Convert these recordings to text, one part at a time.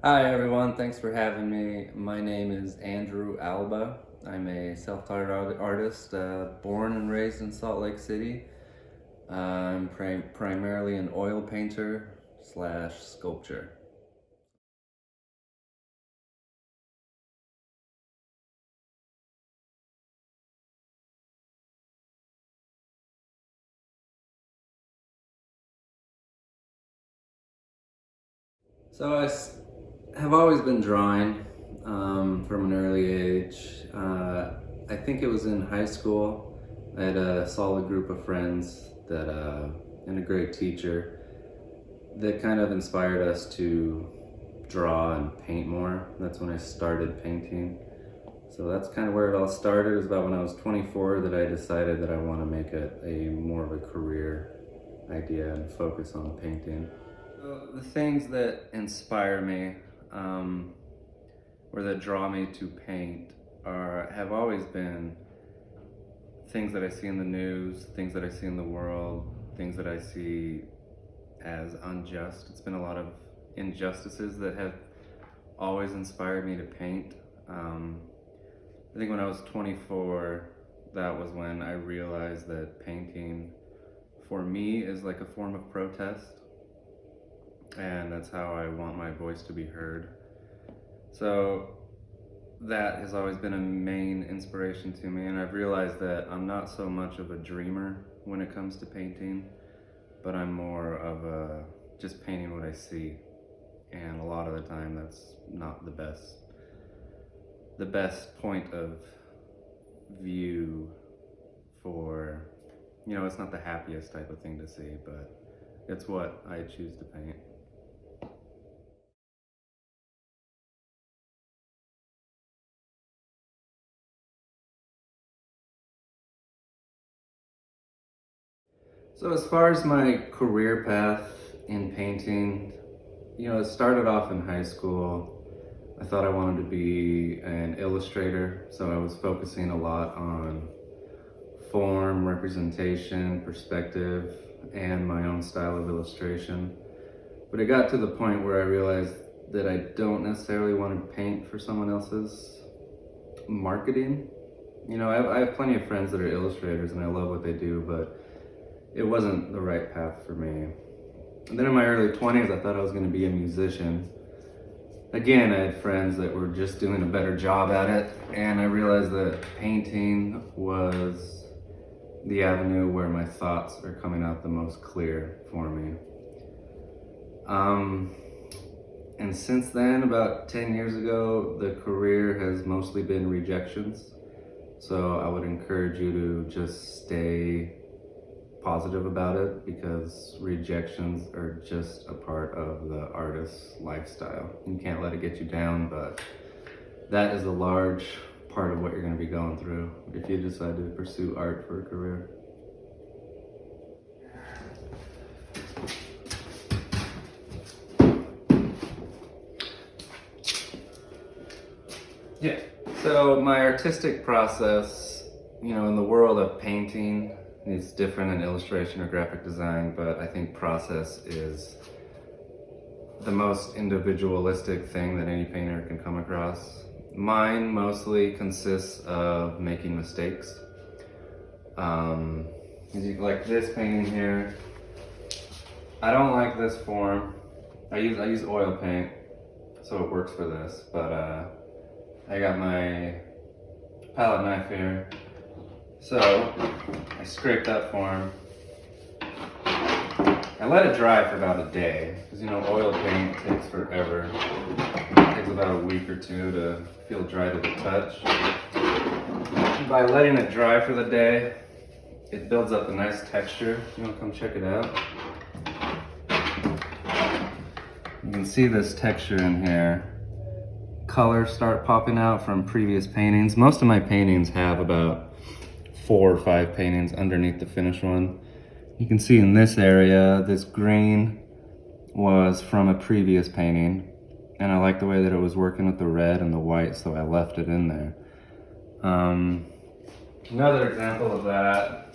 Hi everyone, thanks for having me. My name is Andrew Alba. I'm a self-taught artist, born and raised in Salt Lake City. I'm primarily an oil painter slash sculptor. So have always been drawing from an early age. I think it was in high school. I had a solid group of friends and a great teacher that kind of inspired us to draw and paint more. That's when I started painting. So that's kind of where it all started. It was about when I was 24 that I decided that I want to make it a more of a career idea and focus on painting. So the things that inspire me or that draw me to paint have always been things that I see in the news, things that I see in the world, things that I see as unjust. It's been a lot of injustices that have always inspired me to paint. I think when I was 24, that was when I realized that painting for me is like a form of protest, and that's how I want my voice to be heard. So that has always been a main inspiration to me, and I've realized that I'm not so much of a dreamer when it comes to painting, but I'm more of a just painting what I see, and a lot of the time that's not the best point of view for, it's not the happiest type of thing to see, but it's what I choose to paint. So as far as my career path in painting, it started off in high school. I thought I wanted to be an illustrator, so I was focusing a lot on form, representation, perspective, and my own style of illustration. But it got to the point where I realized that I don't necessarily want to paint for someone else's marketing. I have plenty of friends that are illustrators and I love what they do, but it wasn't the right path for me. And then in my early 20s, I thought I was going to be a musician. Again, I had friends that were just doing a better job at it, and I realized that painting was the avenue where my thoughts are coming out the most clear for me. And since then, about 10 years ago, the career has mostly been rejections. So I would encourage you to just stay positive about it, because rejections are just a part of the artist's lifestyle. You can't let it get you down, but that is a large part of what you're going to be going through if you decide to pursue art for a career. Yeah. So my artistic process, in the world of painting, it's different in illustration or graphic design, but I think process is the most individualistic thing that any painter can come across. Mine mostly consists of making mistakes. Like this painting here, I don't like this form. I use oil paint, so it works for this, but I got my palette knife here. So I scraped that form. I let it dry for about a day, because oil paint takes forever. It takes about a week or two to feel dry to the touch. By letting it dry for the day, it builds up a nice texture. You want to come check it out? You can see this texture in here. Colors start popping out from previous paintings. Most of my paintings have about 4 or 5 paintings underneath the finished one. You can see in this area, this green was from a previous painting, and I like the way that it was working with the red and the white, so I left it in there. Another example of that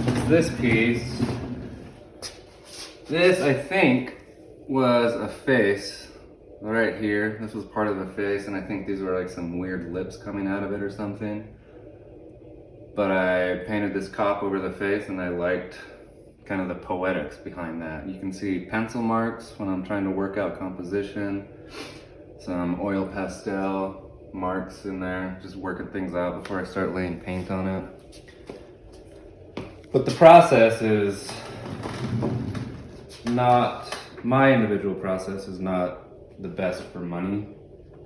is this piece. This, I think, was a face right here. This was part of the face, and I think these were like some weird lips coming out of it or something. But I painted this cop over the face, and I liked kind of the poetics behind that. You can see pencil marks when I'm trying to work out composition, some oil pastel marks in there, just working things out before I start laying paint on it. But the process is not, my individual process is not the best for money.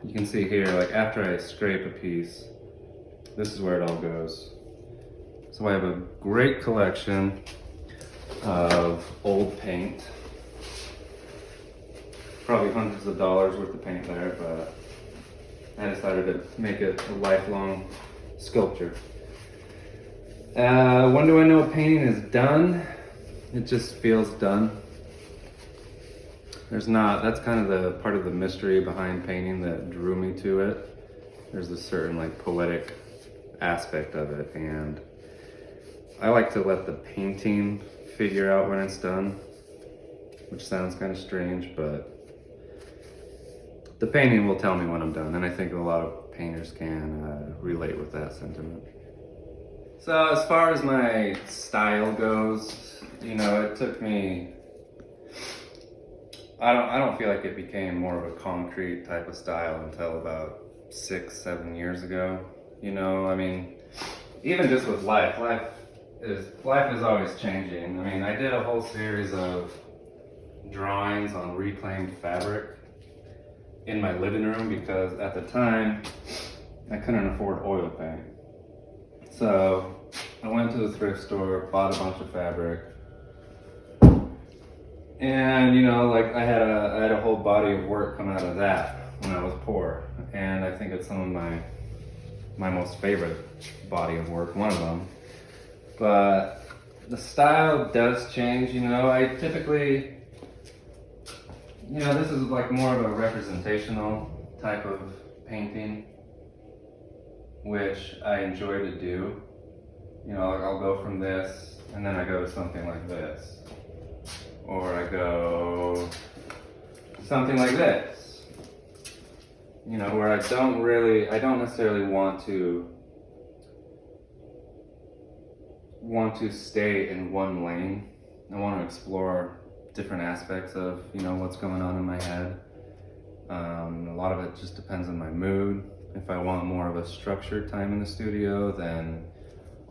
You can see here, like after I scrape a piece, this is where it all goes. So I have a great collection of old paint. Probably hundreds of dollars worth of paint there, but I decided to make it a lifelong sculpture. When do I know a painting is done? It just feels done. That's kind of the part of the mystery behind painting that drew me to it. There's a certain like poetic aspect of it, and I like to let the painting figure out when it's done, which sounds kind of strange, but the painting will tell me when I'm done, and I think a lot of painters can relate with that sentiment. So as far as my style goes, it took me, I don't feel like it became more of a concrete type of style until about 6-7 years ago. I mean, even just with life is always changing. I mean, I did a whole series of drawings on reclaimed fabric in my living room because at the time I couldn't afford oil paint. So I went to the thrift store, bought a bunch of fabric, and I had a whole body of work come out of that when I was poor, and I think it's some of my most favorite body of work, one of them. But the style does change. I typically, this is like more of a representational type of painting, which I enjoy to do. I'll go from this, and then I go to something like this. Or I go something like this. Where I don't necessarily want to stay in one lane. I want to explore different aspects of, what's going on in my head. A lot of it just depends on my mood. If I want more of a structured time in the studio, then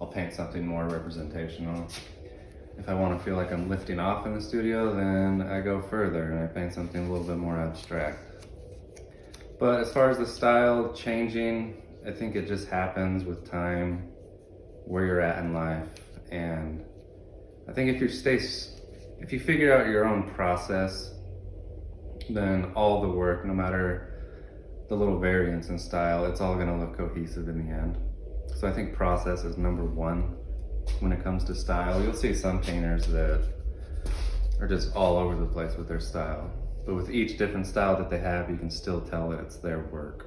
I'll paint something more representational. If I want to feel like I'm lifting off in the studio, then I go further and I paint something a little bit more abstract. But as far as the style changing, I think it just happens with time, where you're at in life. And I think if you figure out your own process, then all the work, no matter the little variance in style, it's all gonna look cohesive in the end. So I think process is number one when it comes to style. You'll see some painters that are just all over the place with their style. But with each different style that they have, you can still tell that it's their work.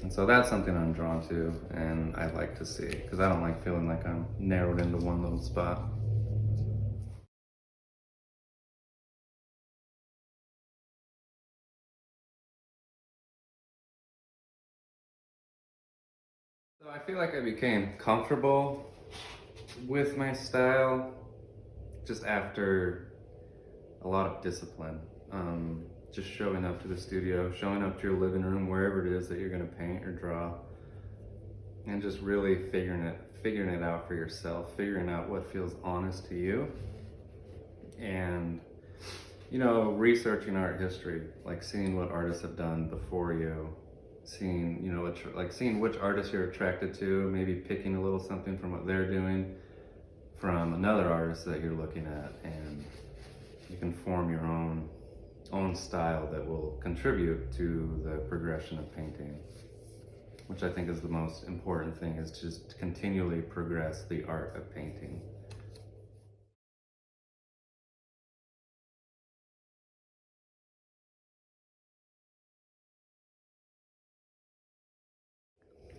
And so that's something I'm drawn to and I like to see, because I don't like feeling like I'm narrowed into one little spot. So I feel like I became comfortable with my style just after a lot of discipline. Just showing up to the studio, showing up to your living room, wherever it is that you're gonna paint or draw, and just really figuring it out for yourself, figuring out what feels honest to you, and researching art history, like seeing what artists have done before you, seeing seeing which artists you're attracted to, maybe picking a little something from what they're doing from another artist that you're looking at, and you can form your own style that will contribute to the progression of painting, which I think is the most important thing, is just to continually progress the art of painting.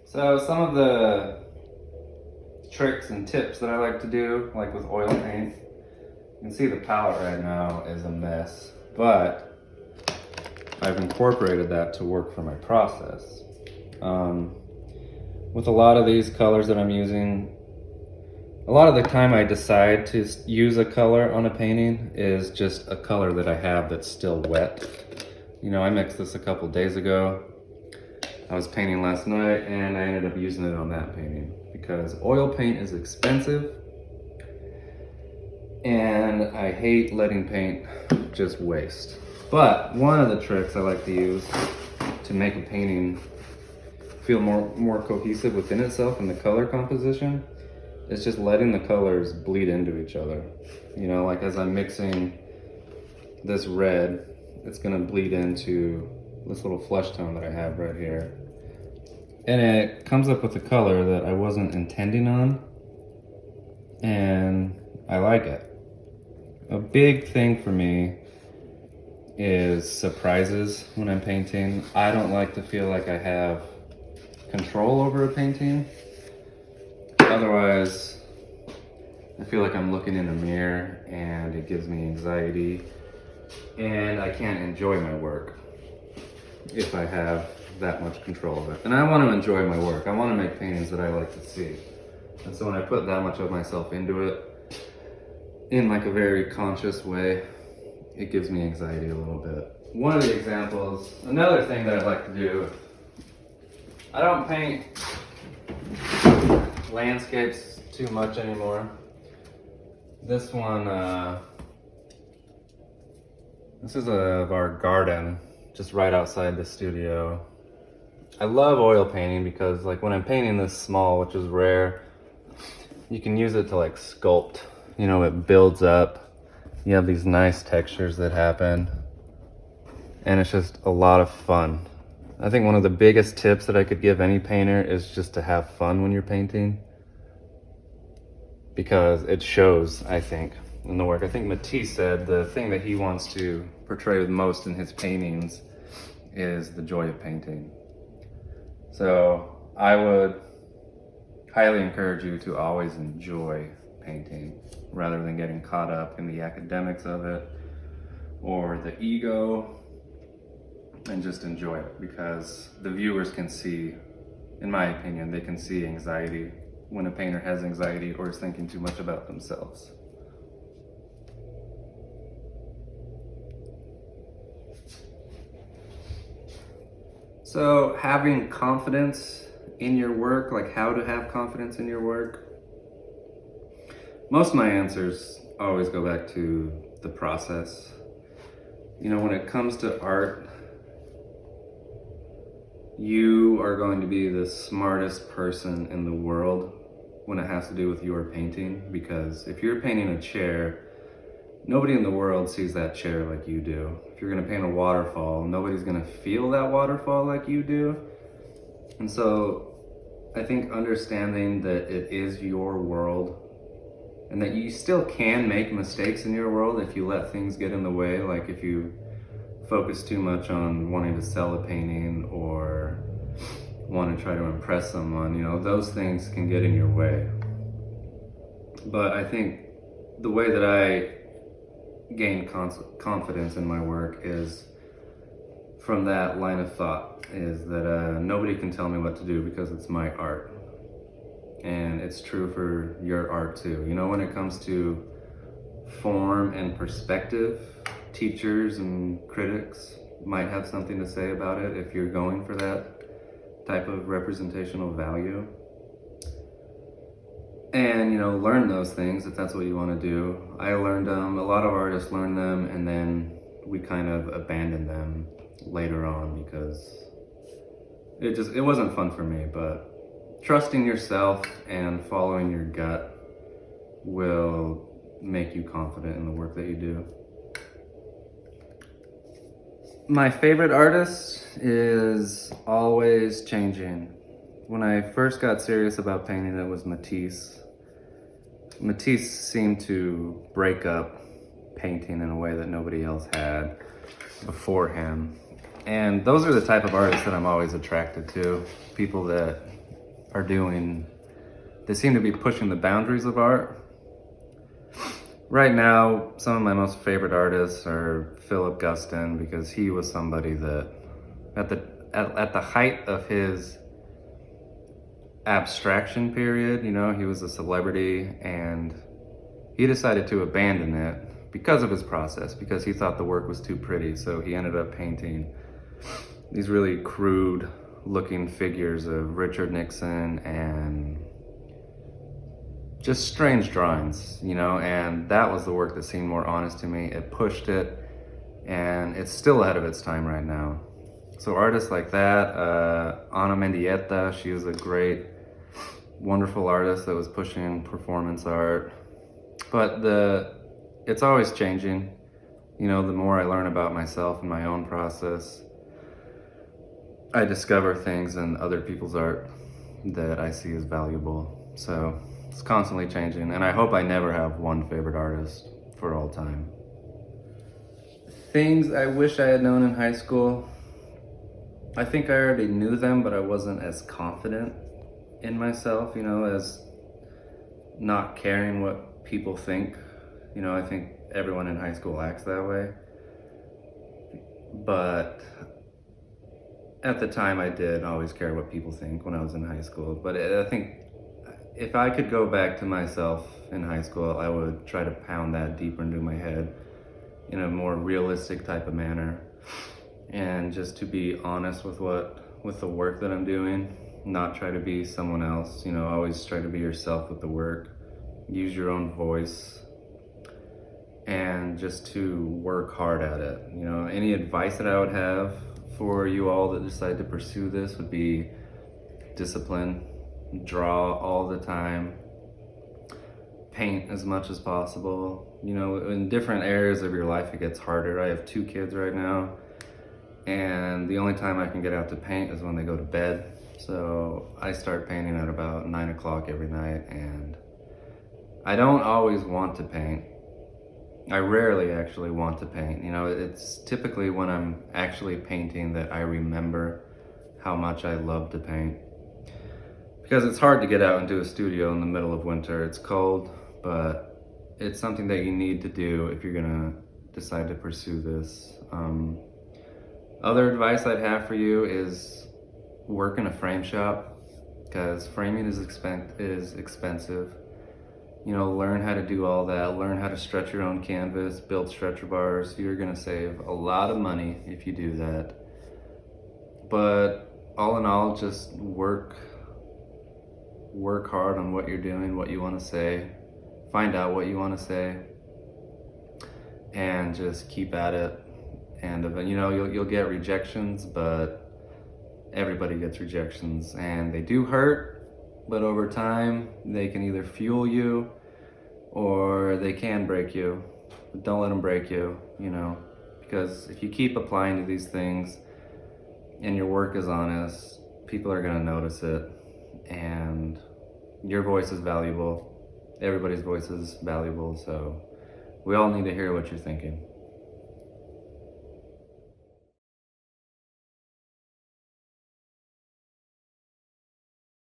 So some of the tricks and tips that I like to do, like with oil paint, you can see the palette right now is a mess, but I've incorporated that to work for my process. With a lot of these colors that I'm using, a lot of the time I decide to use a color on a painting is just a color that I have that's still wet. You know, I mixed this a couple days ago. I was painting last night and I ended up using it on that painting because oil paint is expensive and I hate letting paint just waste. But one of the tricks I like to use to make a painting feel more cohesive within itself in the color composition is just letting the colors bleed into each other. You know, like as I'm mixing this red, it's gonna bleed into this little flesh tone that I have right here. And it comes up with a color that I wasn't intending on, and I like it. A big thing for me is surprises when I'm painting. I don't like to feel like I have control over a painting. Otherwise, I feel like I'm looking in a mirror and it gives me anxiety and I can't enjoy my work if I have that much control of it. And I want to enjoy my work. I want to make paintings that I like to see. And so when I put that much of myself into it in like a very conscious way, it gives me anxiety a little bit. One of the examples, another thing that I like to do, I don't paint landscapes too much anymore. This one, this is of our garden, just right outside the studio. I love oil painting because like when I'm painting this small, which is rare, you can use it to like sculpt. You know, it builds up. You have these nice textures that happen. And it's just a lot of fun. I think one of the biggest tips that I could give any painter is just to have fun when you're painting. Because it shows, I think, in the work. I think Matisse said the thing that he wants to portray most in his paintings is the joy of painting. So I would highly encourage you to always enjoy painting rather than getting caught up in the academics of it or the ego, and just enjoy it, because the viewers can see, in my opinion, they can see anxiety when a painter has anxiety or is thinking too much about themselves. So having confidence in your work, like how to have confidence in your work, most of my answers always go back to the process. You know, when it comes to art, you are going to be the smartest person in the world when it has to do with your painting, because if you're painting a chair, nobody in the world sees that chair like you do. If you're gonna paint a waterfall, nobody's gonna feel that waterfall like you do. And so I think understanding that it is your world and that you still can make mistakes in your world if you let things get in the way, like if you focus too much on wanting to sell a painting or want to try to impress someone, you know, those things can get in your way. But I think the way that I gain confidence in my work is from that line of thought, is that nobody can tell me what to do because it's my art. And it's true for your art too. You know, when it comes to form and perspective, teachers and critics might have something to say about it if you're going for that type of representational value. And, you know, learn those things if that's what you want to do. I learned them, a lot of artists learn them, and then we kind of abandoned them later on because it wasn't fun for me. But trusting yourself and following your gut will make you confident in the work that you do. My favorite artist is always changing. When I first got serious about painting, it was Matisse. Matisse seemed to break up painting in a way that nobody else had before him. And those are the type of artists that I'm always attracted to. People that they seem to be pushing the boundaries of art. Right now, some of my most favorite artists are Philip Guston, because he was somebody that at the height of his abstraction period, he was a celebrity, and he decided to abandon it because of his process, because he thought the work was too pretty. So he ended up painting these really crude looking figures of Richard Nixon and just strange drawings, and that was the work that seemed more honest to me. It pushed it, and it's still ahead of its time right now. So artists like that, Ana Mendieta, she was a great, wonderful artist that was pushing performance art. But it's always changing. The more I learn about myself and my own process, I discover things in other people's art that I see as valuable. So it's constantly changing, and I hope I never have one favorite artist for all time. Things I wish I had known in high school. I think I already knew them, but I wasn't as confident in myself, as not caring what people think. I think everyone in high school acts that way. But at the time, I did always care what people think when I was in high school. But I think if I could go back to myself in high school, I would try to pound that deeper into my head in a more realistic type of manner, and just to be honest with the work that I'm doing, not try to be someone else. Always try to be yourself with the work, use your own voice, and just to work hard at it. Any advice that I would have for you all that decide to pursue this would be discipline, draw all the time, paint as much as possible. In different areas of your life, it gets harder. I have 2 kids right now, and the only time I can get out to paint is when they go to bed. So I start painting at about 9 o'clock every night, and I don't always want to paint. I rarely actually want to paint. It's typically when I'm actually painting that I remember how much I love to paint. Because it's hard to get out into a studio in the middle of winter. It's cold, but it's something that you need to do if you're gonna decide to pursue this. Other advice I'd have for you is work in a frame shop, because framing is expensive. Learn how to do all that, learn how to stretch your own canvas, build stretcher bars. You're gonna save a lot of money if you do that. But all in all, just work hard on what you're doing, what you want to say, find out what you want to say, and just keep at it. And you'll get rejections, but everybody gets rejections, and they do hurt. But over time, they can either fuel you or they can break you. But don't let them break you, because if you keep applying to these things and your work is honest, people are going to notice it. And your voice is valuable. Everybody's voice is valuable. So we all need to hear what you're thinking.